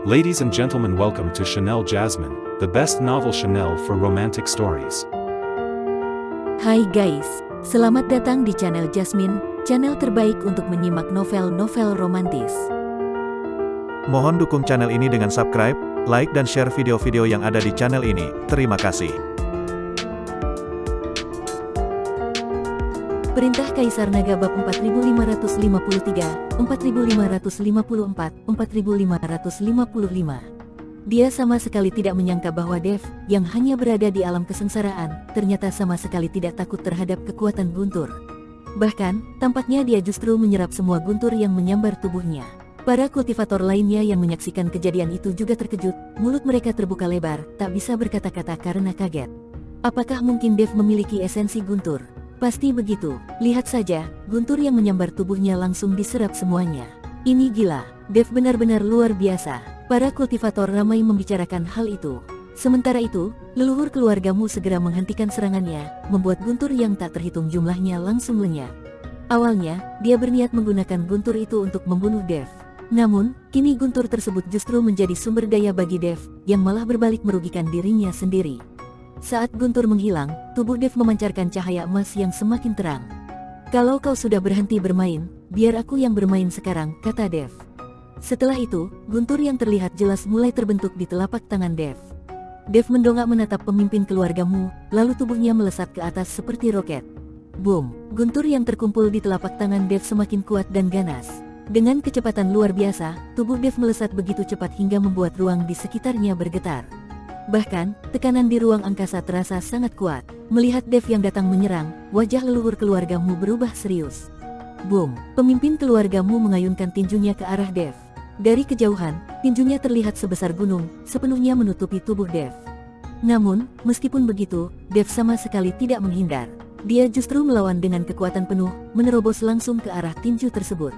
Ladies and gentlemen, welcome to Chanel Jasmine, the best novel Chanel for romantic stories. Hai guys, selamat datang di channel Jasmine, channel terbaik untuk menyimak novel-novel romantis. Mohon dukung channel ini dengan subscribe, like dan share video-video yang ada di channel ini. Terima kasih. Perintah Kaisar Naga bab 4553, 4554, 4555. Dia sama sekali tidak menyangka bahwa Dev, yang hanya berada di alam kesengsaraan, ternyata sama sekali tidak takut terhadap kekuatan Guntur. Bahkan, tampaknya dia justru menyerap semua Guntur yang menyambar tubuhnya. Para kultivator lainnya yang menyaksikan kejadian itu juga terkejut, mulut mereka terbuka lebar, tak bisa berkata-kata karena kaget. Apakah mungkin Dev memiliki esensi Guntur? Pasti begitu, lihat saja, Guntur yang menyambar tubuhnya langsung diserap semuanya. Ini gila, Dev benar-benar luar biasa. Para kultivator ramai membicarakan hal itu. Sementara itu, leluhur keluargamu segera menghentikan serangannya, membuat Guntur yang tak terhitung jumlahnya langsung lenyap. Awalnya, dia berniat menggunakan Guntur itu untuk membunuh Dev. Namun, kini Guntur tersebut justru menjadi sumber daya bagi Dev, yang malah berbalik merugikan dirinya sendiri. Saat Guntur menghilang, tubuh Dev memancarkan cahaya emas yang semakin terang. "Kalau kau sudah berhenti bermain, biar aku yang bermain sekarang," kata Dev. Setelah itu, Guntur yang terlihat jelas mulai terbentuk di telapak tangan Dev. Dev mendongak menatap pemimpin keluargamu, lalu tubuhnya melesat ke atas seperti roket. Boom! Guntur yang terkumpul di telapak tangan Dev semakin kuat dan ganas. Dengan kecepatan luar biasa, tubuh Dev melesat begitu cepat hingga membuat ruang di sekitarnya bergetar. Bahkan, tekanan di ruang angkasa terasa sangat kuat. Melihat Dev yang datang menyerang, wajah leluhur keluargamu berubah serius. Boom! Pemimpin keluargamu mengayunkan tinjunya ke arah Dev. Dari kejauhan, tinjunya terlihat sebesar gunung, sepenuhnya menutupi tubuh Dev. Namun, meskipun begitu, Dev sama sekali tidak menghindar. Dia justru melawan dengan kekuatan penuh, menerobos langsung ke arah tinju tersebut.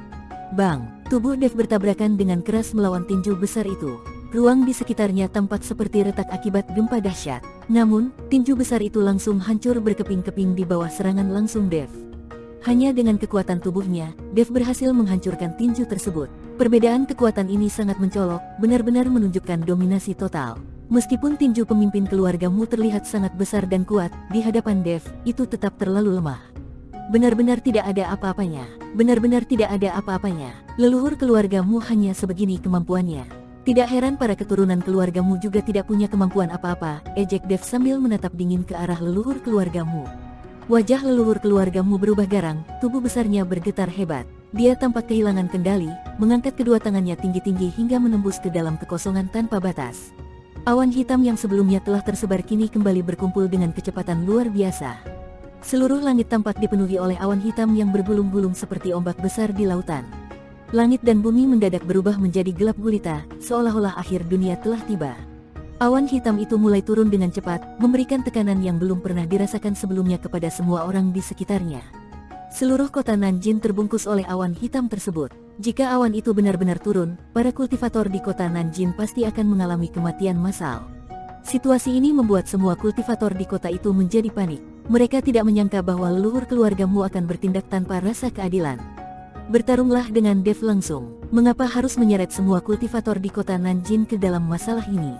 Bang! Tubuh Dev bertabrakan dengan keras melawan tinju besar itu. Ruang di sekitarnya tampak seperti retak akibat gempa dahsyat. Namun, tinju besar itu langsung hancur berkeping-keping di bawah serangan langsung Dev. Hanya dengan kekuatan tubuhnya, Dev berhasil menghancurkan tinju tersebut. Perbedaan kekuatan ini sangat mencolok, benar-benar menunjukkan dominasi total. Meskipun tinju pemimpin keluargamu terlihat sangat besar dan kuat, di hadapan Dev, itu tetap terlalu lemah. Benar-benar tidak ada apa-apanya. Benar-benar tidak ada apa-apanya. Leluhur keluargamu hanya sebegini kemampuannya. Tidak heran para keturunan keluargamu juga tidak punya kemampuan apa-apa, ejek Dev sambil menatap dingin ke arah leluhur keluargamu. Wajah leluhur keluargamu berubah garang, tubuh besarnya bergetar hebat. Dia tampak kehilangan kendali, mengangkat kedua tangannya tinggi-tinggi hingga menembus ke dalam kekosongan tanpa batas. Awan hitam yang sebelumnya telah tersebar kini kembali berkumpul dengan kecepatan luar biasa. Seluruh langit tampak dipenuhi oleh awan hitam yang bergulung-gulung seperti ombak besar di lautan. Langit dan bumi mendadak berubah menjadi gelap gulita, seolah-olah akhir dunia telah tiba. Awan hitam itu mulai turun dengan cepat, memberikan tekanan yang belum pernah dirasakan sebelumnya kepada semua orang di sekitarnya. Seluruh kota Nanjin terbungkus oleh awan hitam tersebut. Jika awan itu benar-benar turun, para kultivator di kota Nanjin pasti akan mengalami kematian massal. Situasi ini membuat semua kultivator di kota itu menjadi panik. Mereka tidak menyangka bahwa leluhur keluargamu akan bertindak tanpa rasa keadilan. Bertarunglah dengan Dev langsung. Mengapa harus menyeret semua kultivator di kota Nanjin ke dalam masalah ini?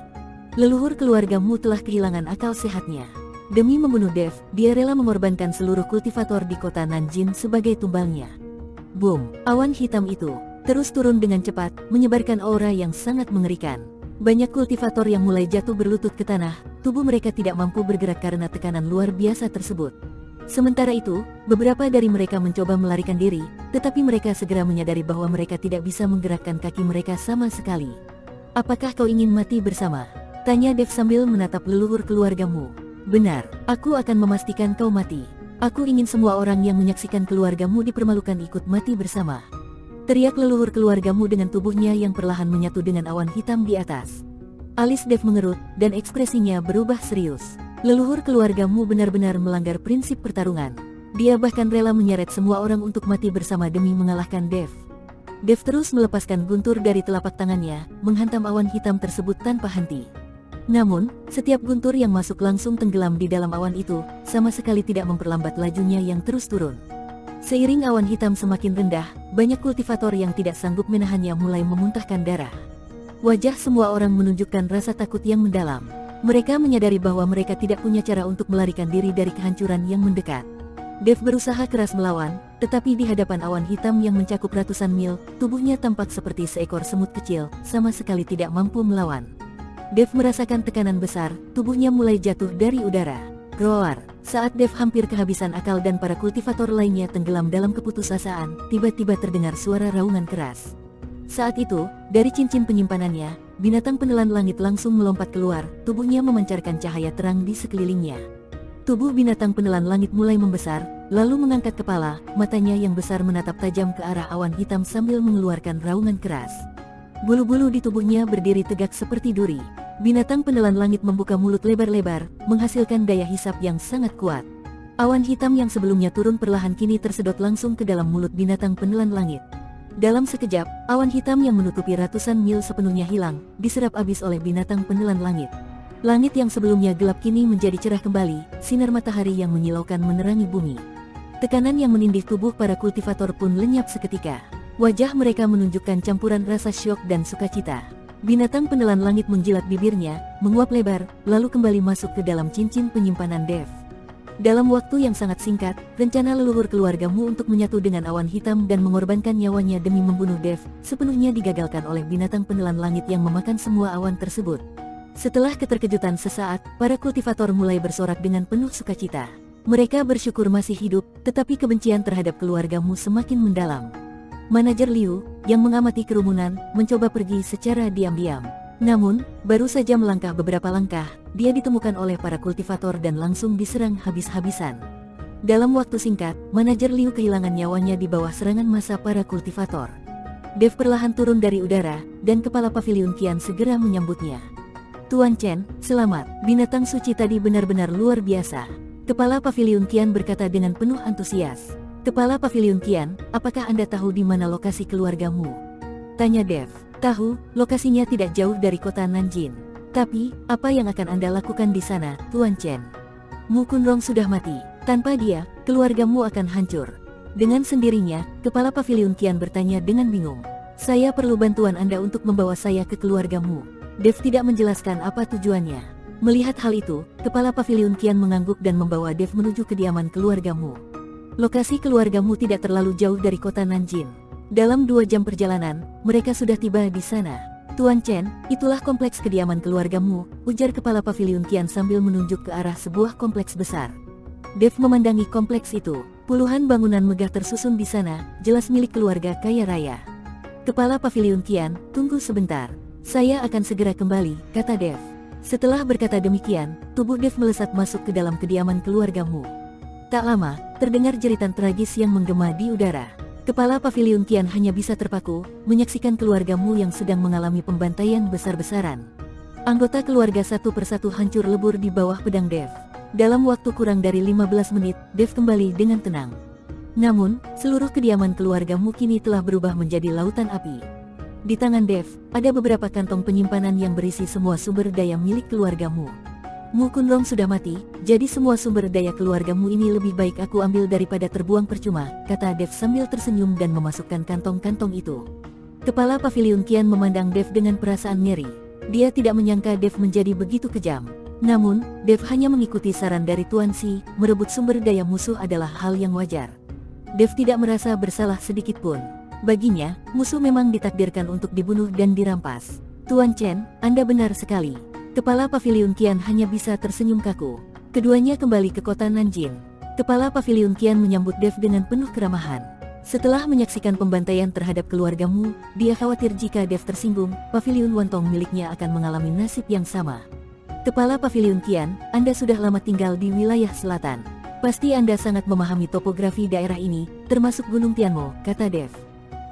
Leluhur keluargamu telah kehilangan akal sehatnya. Demi membunuh Dev, dia rela mengorbankan seluruh kultivator di kota Nanjin sebagai tumbalnya. Boom! Awan hitam itu terus turun dengan cepat, menyebarkan aura yang sangat mengerikan. Banyak kultivator yang mulai jatuh berlutut ke tanah, tubuh mereka tidak mampu bergerak karena tekanan luar biasa tersebut. Sementara itu, beberapa dari mereka mencoba melarikan diri, tetapi mereka segera menyadari bahwa mereka tidak bisa menggerakkan kaki mereka sama sekali. "Apakah kau ingin mati bersama?" tanya Dev sambil menatap leluhur keluargamu. "Benar, aku akan memastikan kau mati. Aku ingin semua orang yang menyaksikan keluargamu dipermalukan ikut mati bersama," teriak leluhur keluargamu dengan tubuhnya yang perlahan menyatu dengan awan hitam di atas. Alis Dev mengerut, dan ekspresinya berubah serius. Leluhur keluargamu benar-benar melanggar prinsip pertarungan. Dia bahkan rela menyeret semua orang untuk mati bersama demi mengalahkan Dev. Dev terus melepaskan guntur dari telapak tangannya, menghantam awan hitam tersebut tanpa henti. Namun, setiap guntur yang masuk langsung tenggelam di dalam awan itu, sama sekali tidak memperlambat lajunya yang terus turun. Seiring awan hitam semakin rendah, banyak kultivator yang tidak sanggup menahannya mulai memuntahkan darah. Wajah semua orang menunjukkan rasa takut yang mendalam. Mereka menyadari bahwa mereka tidak punya cara untuk melarikan diri dari kehancuran yang mendekat. Dev berusaha keras melawan, tetapi di hadapan awan hitam yang mencakup ratusan mil, tubuhnya tampak seperti seekor semut kecil, sama sekali tidak mampu melawan. Dev merasakan tekanan besar, tubuhnya mulai jatuh dari udara. Roar! Saat Dev hampir kehabisan akal dan para kultivator lainnya tenggelam dalam keputusasaan, tiba-tiba terdengar suara raungan keras. Saat itu, dari cincin penyimpanannya, binatang penelan langit langsung melompat keluar, tubuhnya memancarkan cahaya terang di sekelilingnya. Tubuh binatang penelan langit mulai membesar, lalu mengangkat kepala, matanya yang besar menatap tajam ke arah awan hitam sambil mengeluarkan raungan keras. Bulu-bulu di tubuhnya berdiri tegak seperti duri. Binatang penelan langit membuka mulut lebar-lebar, menghasilkan daya hisap yang sangat kuat. Awan hitam yang sebelumnya turun perlahan kini tersedot langsung ke dalam mulut binatang penelan langit. Dalam sekejap, awan hitam yang menutupi ratusan mil sepenuhnya hilang, diserap habis oleh binatang penelan langit. Langit yang sebelumnya gelap kini menjadi cerah kembali, sinar matahari yang menyilaukan menerangi bumi. Tekanan yang menindih tubuh para kultivator pun lenyap seketika. Wajah mereka menunjukkan campuran rasa syok dan sukacita. Binatang penelan langit menjilat bibirnya, menguap lebar, lalu kembali masuk ke dalam cincin penyimpanan Dev. Dalam waktu yang sangat singkat, rencana leluhur keluargamu untuk menyatu dengan awan hitam dan mengorbankan nyawanya demi membunuh Dev, sepenuhnya digagalkan oleh binatang penelan langit yang memakan semua awan tersebut. Setelah keterkejutan sesaat, para kultivator mulai bersorak dengan penuh sukacita. Mereka bersyukur masih hidup, tetapi kebencian terhadap keluargamu semakin mendalam. Manajer Liu, yang mengamati kerumunan, mencoba pergi secara diam-diam. Namun, baru saja melangkah beberapa langkah, dia ditemukan oleh para kultivator dan langsung diserang habis-habisan. Dalam waktu singkat, manajer Liu kehilangan nyawanya di bawah serangan massa para kultivator. Dev perlahan turun dari udara, dan kepala pavilion Qian segera menyambutnya. Tuan Chen, selamat, binatang suci tadi benar-benar luar biasa. Kepala pavilion Qian berkata dengan penuh antusias. Kepala pavilion Qian, apakah Anda tahu di mana lokasi keluargamu? Tanya Dev. Tahu, lokasinya tidak jauh dari kota Nanjing. Tapi, apa yang akan Anda lakukan di sana, Tuan Chen? Mu Kunrong sudah mati. Tanpa dia, keluargamu akan hancur. Dengan sendirinya, kepala pavilion Qian bertanya dengan bingung. Saya perlu bantuan Anda untuk membawa saya ke keluargamu. Dev tidak menjelaskan apa tujuannya. Melihat hal itu, kepala pavilion Qian mengangguk dan membawa Dev menuju kediaman keluargamu. Lokasi keluargamu tidak terlalu jauh dari kota Nanjing. Dalam 2 jam perjalanan, mereka sudah tiba di sana. Tuan Chen, itulah kompleks kediaman keluargamu, ujar kepala pavilion Qian sambil menunjuk ke arah sebuah kompleks besar. Dev memandangi kompleks itu. Puluhan bangunan megah tersusun di sana, jelas milik keluarga kaya raya. Kepala pavilion Qian, tunggu sebentar. Saya akan segera kembali, kata Dev. Setelah berkata demikian, tubuh Dev melesat masuk ke dalam kediaman keluargamu. Tak lama, terdengar jeritan tragis yang menggema di udara. Kepala pavilion Qian hanya bisa terpaku, menyaksikan keluargamu yang sedang mengalami pembantaian besar-besaran. Anggota keluarga satu persatu hancur lebur di bawah pedang Dev. Dalam waktu kurang dari 15 menit, Dev kembali dengan tenang. Namun, seluruh kediaman keluargamu kini telah berubah menjadi lautan api. Di tangan Dev, ada beberapa kantong penyimpanan yang berisi semua sumber daya milik keluargamu. Mu Kunrong sudah mati, jadi semua sumber daya keluargamu ini lebih baik aku ambil daripada terbuang percuma, kata Dev sambil tersenyum dan memasukkan kantong-kantong itu. Kepala pavilion Qian memandang Dev dengan perasaan ngeri. Dia tidak menyangka Dev menjadi begitu kejam. Namun, Dev hanya mengikuti saran dari Tuan Xi, merebut sumber daya musuh adalah hal yang wajar. Dev tidak merasa bersalah sedikit pun. Baginya, musuh memang ditakdirkan untuk dibunuh dan dirampas. Tuan Chen, Anda benar sekali. Kepala pavilion Qian hanya bisa tersenyum kaku. Keduanya kembali ke kota Nanjing. Kepala pavilion Qian menyambut Dev dengan penuh keramahan. Setelah menyaksikan pembantaian terhadap keluargamu, dia khawatir jika Dev tersinggung, pavilion Wantong miliknya akan mengalami nasib yang sama. Kepala pavilion Qian, Anda sudah lama tinggal di wilayah selatan. Pasti Anda sangat memahami topografi daerah ini, termasuk Gunung Tianmo, kata Dev.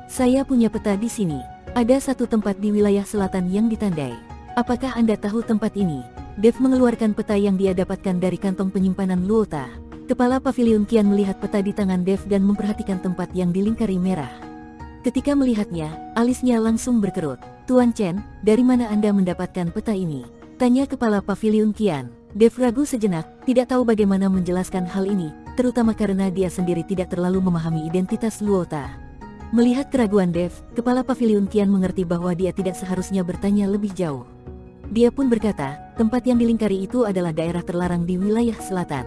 Saya punya peta di sini. Ada satu tempat di wilayah selatan yang ditandai. Apakah Anda tahu tempat ini? Dev mengeluarkan peta yang dia dapatkan dari kantong penyimpanan Luota. Kepala pavilion Qian melihat peta di tangan Dev dan memperhatikan tempat yang dilingkari merah. Ketika melihatnya, alisnya langsung berkerut. Tuan Chen, dari mana Anda mendapatkan peta ini? Tanya kepala pavilion Qian. Dev ragu sejenak, tidak tahu bagaimana menjelaskan hal ini, terutama karena dia sendiri tidak terlalu memahami identitas Luota. Melihat keraguan Dev, kepala paviliun Qian mengerti bahwa dia tidak seharusnya bertanya lebih jauh. Dia pun berkata, tempat yang dilingkari itu adalah daerah terlarang di wilayah selatan.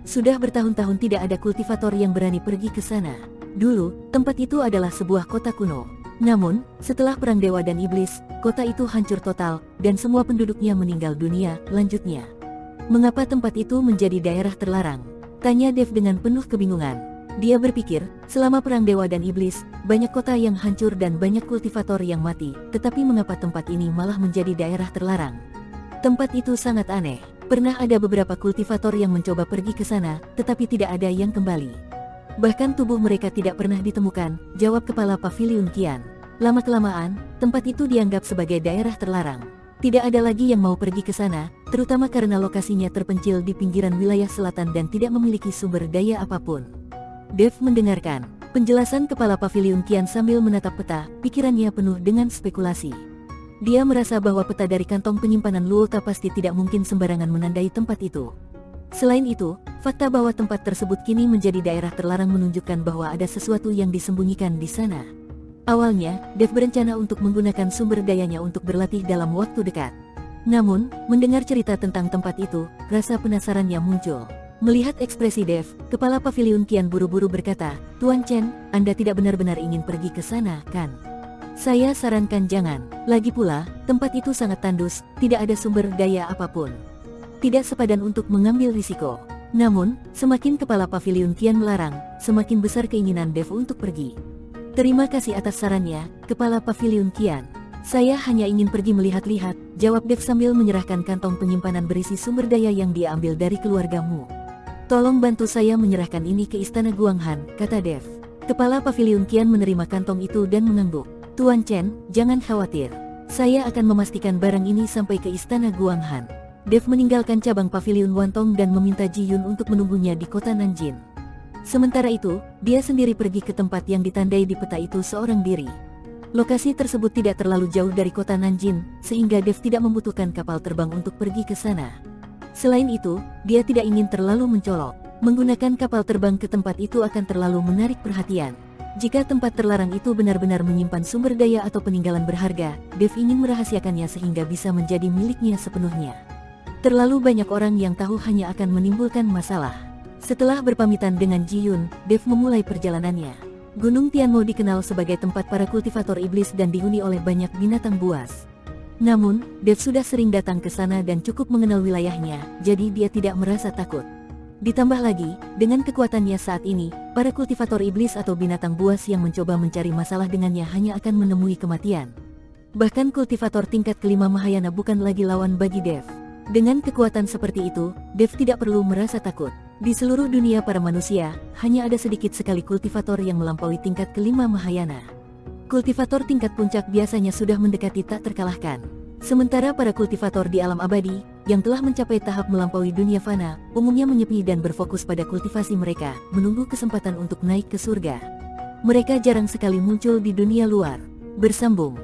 Sudah bertahun-tahun tidak ada kultivator yang berani pergi ke sana. Dulu, tempat itu adalah sebuah kota kuno. Namun, setelah perang dewa dan iblis, kota itu hancur total, dan semua penduduknya meninggal dunia. Lanjutnya, mengapa tempat itu menjadi daerah terlarang? Tanya Dev dengan penuh kebingungan. Dia berpikir, selama perang dewa dan iblis, banyak kota yang hancur dan banyak kultivator yang mati, tetapi mengapa tempat ini malah menjadi daerah terlarang? Tempat itu sangat aneh. Pernah ada beberapa kultivator yang mencoba pergi ke sana, tetapi tidak ada yang kembali. Bahkan tubuh mereka tidak pernah ditemukan, jawab kepala paviliun Qian. Lama-kelamaan, tempat itu dianggap sebagai daerah terlarang. Tidak ada lagi yang mau pergi ke sana, terutama karena lokasinya terpencil di pinggiran wilayah selatan dan tidak memiliki sumber daya apapun. Dev mendengarkan penjelasan kepala paviliun Qian sambil menatap peta, pikirannya penuh dengan spekulasi. Dia merasa bahwa peta dari kantong penyimpanan Luota pasti tidak mungkin sembarangan menandai tempat itu. Selain itu, fakta bahwa tempat tersebut kini menjadi daerah terlarang menunjukkan bahwa ada sesuatu yang disembunyikan di sana. Awalnya, Dev berencana untuk menggunakan sumber dayanya untuk berlatih dalam waktu dekat. Namun, mendengar cerita tentang tempat itu, rasa penasarannya muncul. Melihat ekspresi Dev, kepala paviliun Qian buru-buru berkata, "Tuan Chen, Anda tidak benar-benar ingin pergi ke sana, kan? Saya sarankan jangan. Lagi pula, tempat itu sangat tandus, tidak ada sumber daya apapun. Tidak sepadan untuk mengambil risiko." Namun, semakin kepala paviliun Qian melarang, semakin besar keinginan Dev untuk pergi. "Terima kasih atas sarannya, kepala paviliun Qian. Saya hanya ingin pergi melihat-lihat," jawab Dev sambil menyerahkan kantong penyimpanan berisi sumber daya yang dia ambil dari keluargamu. "Tolong bantu saya menyerahkan ini ke istana Guanghan," kata Dev. Kepala paviliun Qian menerima kantong itu dan mengangguk. "Tuan Chen, jangan khawatir. Saya akan memastikan barang ini sampai ke istana Guanghan." Dev meninggalkan cabang paviliun Wantong dan meminta Ji Yun untuk menunggunya di kota Nanjin. Sementara itu, dia sendiri pergi ke tempat yang ditandai di peta itu seorang diri. Lokasi tersebut tidak terlalu jauh dari kota Nanjin, sehingga Dev tidak membutuhkan kapal terbang untuk pergi ke sana. Selain itu, dia tidak ingin terlalu mencolok. Menggunakan kapal terbang ke tempat itu akan terlalu menarik perhatian. Jika tempat terlarang itu benar-benar menyimpan sumber daya atau peninggalan berharga, Dev ingin merahasiakannya sehingga bisa menjadi miliknya sepenuhnya. Terlalu banyak orang yang tahu hanya akan menimbulkan masalah. Setelah berpamitan dengan Ji Yun, Dev memulai perjalanannya. Gunung Tianmo dikenal sebagai tempat para kultivator iblis dan dihuni oleh banyak binatang buas. Namun, Dev sudah sering datang ke sana dan cukup mengenal wilayahnya, jadi dia tidak merasa takut. Ditambah lagi, dengan kekuatannya saat ini, para kultivator iblis atau binatang buas yang mencoba mencari masalah dengannya hanya akan menemui kematian. Bahkan kultivator tingkat kelima Mahayana bukan lagi lawan bagi Dev. Dengan kekuatan seperti itu, Dev tidak perlu merasa takut. Di seluruh dunia para manusia, hanya ada sedikit sekali kultivator yang melampaui tingkat kelima Mahayana. Kultivator tingkat puncak biasanya sudah mendekati tak terkalahkan. Sementara para kultivator di alam abadi, yang telah mencapai tahap melampaui dunia fana, umumnya menyepi dan berfokus pada kultivasi mereka, menunggu kesempatan untuk naik ke surga. Mereka jarang sekali muncul di dunia luar. Bersambung.